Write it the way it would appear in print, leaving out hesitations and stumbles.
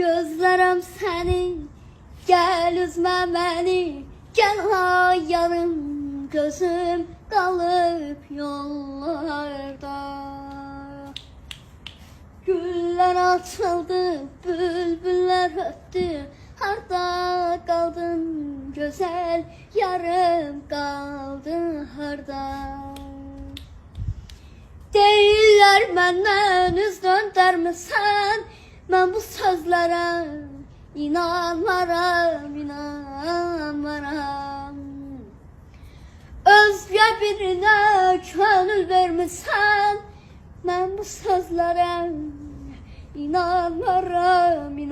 Gözlerim seni, gel üzme beni, gel hayalım, gözüm kalıp yollarda. Güller açıldı, bülbüller öttü, harda kaldın güzel, yarım kaldı harda. Deyirlər məndən üz döndərmisən, mən bu sözlərə inanmaram, inanmaram. Özgə birinə könül vermisən, mən bu sözlərə inanmaram, inanmaram.